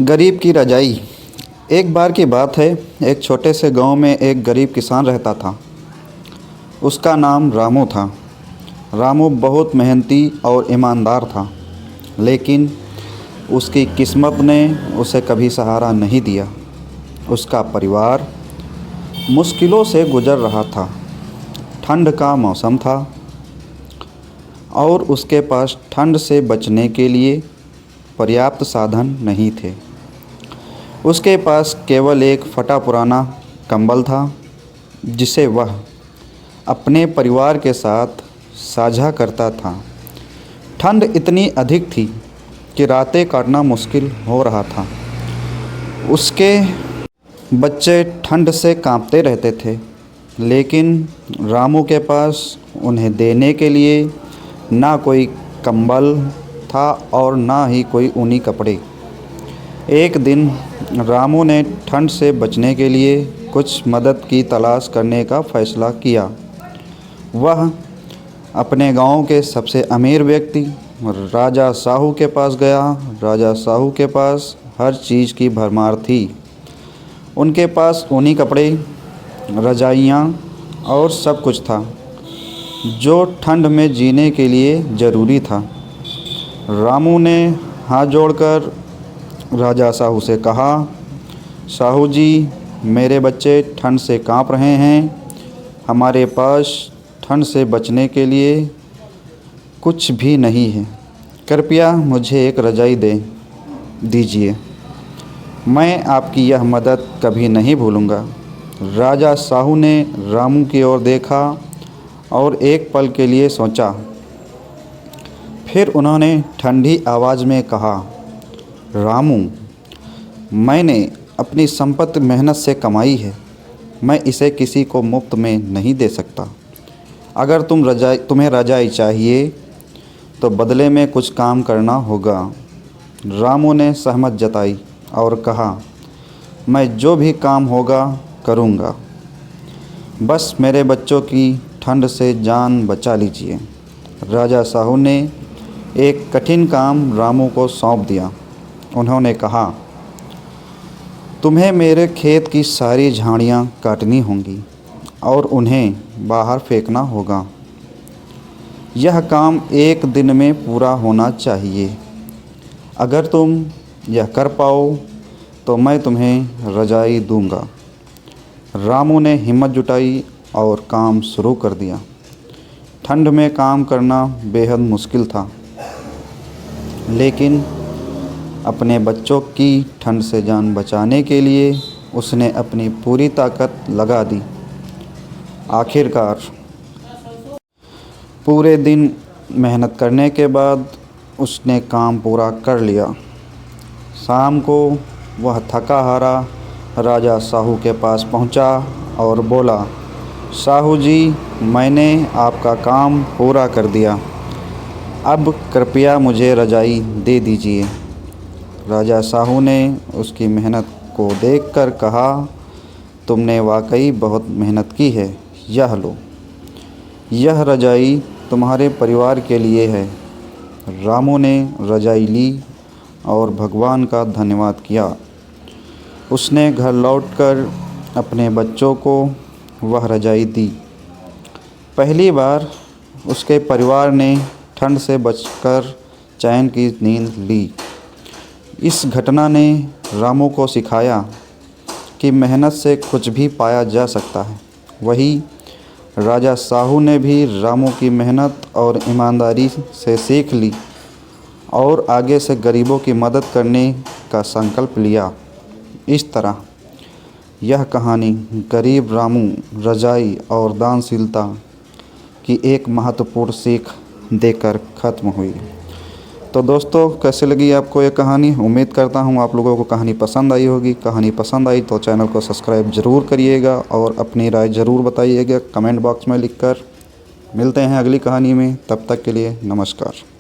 गरीब की रजाई। एक बार की बात है, एक छोटे से गांव में एक गरीब किसान रहता था। उसका नाम रामू था। रामू बहुत मेहनती और ईमानदार था, लेकिन उसकी किस्मत ने उसे कभी सहारा नहीं दिया। उसका परिवार मुश्किलों से गुजर रहा था। ठंड का मौसम था और उसके पास ठंड से बचने के लिए पर्याप्त साधन नहीं थे। उसके पास केवल एक फटा पुराना कंबल था, जिसे वह अपने परिवार के साथ साझा करता था। ठंड इतनी अधिक थी कि रातें काटना मुश्किल हो रहा था। उसके बच्चे ठंड से कांपते रहते थे, लेकिन रामू के पास उन्हें देने के लिए ना कोई कंबल था और ना ही कोई ऊनी कपड़े। एक दिन रामू ने ठंड से बचने के लिए कुछ मदद की तलाश करने का फैसला किया। वह अपने गांव के सबसे अमीर व्यक्ति राजा साहू के पास गया। राजा साहू के पास हर चीज़ की भरमार थी। उनके पास ऊनी कपड़े, रजाइयाँ और सब कुछ था जो ठंड में जीने के लिए ज़रूरी था। रामू ने हाथ जोड़कर राजा साहू से कहा, साहू जी, मेरे बच्चे ठंड से कांप रहे हैं। हमारे पास ठंड से बचने के लिए कुछ भी नहीं है। कृपया मुझे एक रज़ाई दे दीजिए। मैं आपकी यह मदद कभी नहीं भूलूंगा। राजा साहू ने रामू की ओर देखा और एक पल के लिए सोचा। फिर उन्होंने ठंडी आवाज़ में कहा, रामू, मैंने अपनी संपत्ति मेहनत से कमाई है। मैं इसे किसी को मुफ्त में नहीं दे सकता। अगर तुम्हें रजाई चाहिए तो बदले में कुछ काम करना होगा। रामू ने सहमत जताई और कहा, मैं जो भी काम होगा करूँगा। बस मेरे बच्चों की ठंड से जान बचा लीजिए। राजा साहू ने एक कठिन काम रामू को सौंप दिया। उन्होंने कहा, तुम्हें मेरे खेत की सारी झाड़ियाँ काटनी होंगी और उन्हें बाहर फेंकना होगा। यह काम एक दिन में पूरा होना चाहिए। अगर तुम यह कर पाओ तो मैं तुम्हें रजाई दूंगा। रामू ने हिम्मत जुटाई और काम शुरू कर दिया। ठंड में काम करना बेहद मुश्किल था, लेकिन अपने बच्चों की ठंड से जान बचाने के लिए उसने अपनी पूरी ताकत लगा दी। आखिरकार पूरे दिन मेहनत करने के बाद उसने काम पूरा कर लिया। शाम को वह थका हारा राजा साहू के पास पहुंचा और बोला, साहू जी, मैंने आपका काम पूरा कर दिया। अब कृपया मुझे रजाई दे दीजिए। राजा साहू ने उसकी मेहनत को देखकर कहा, तुमने वाकई बहुत मेहनत की है। यह लो, यह रजाई तुम्हारे परिवार के लिए है। रामू ने रजाई ली और भगवान का धन्यवाद किया। उसने घर लौटकर अपने बच्चों को वह रजाई दी। पहली बार उसके परिवार ने ठंड से बचकर चैन की नींद ली। इस घटना ने रामू को सिखाया कि मेहनत से कुछ भी पाया जा सकता है। वही राजा साहू ने भी रामू की मेहनत और ईमानदारी से सीख ली और आगे से गरीबों की मदद करने का संकल्प लिया। इस तरह यह कहानी गरीब रामू, रजाई और दानशीलता की एक महत्वपूर्ण सीख देकर ख़त्म हुई। तो दोस्तों, कैसे लगी आपको ये कहानी? उम्मीद करता हूँ आप लोगों को कहानी पसंद आई होगी। कहानी पसंद आई तो चैनल को सब्सक्राइब ज़रूर करिएगा और अपनी राय ज़रूर बताइएगा कमेंट बॉक्स में लिखकर। मिलते हैं अगली कहानी में, तब तक के लिए नमस्कार।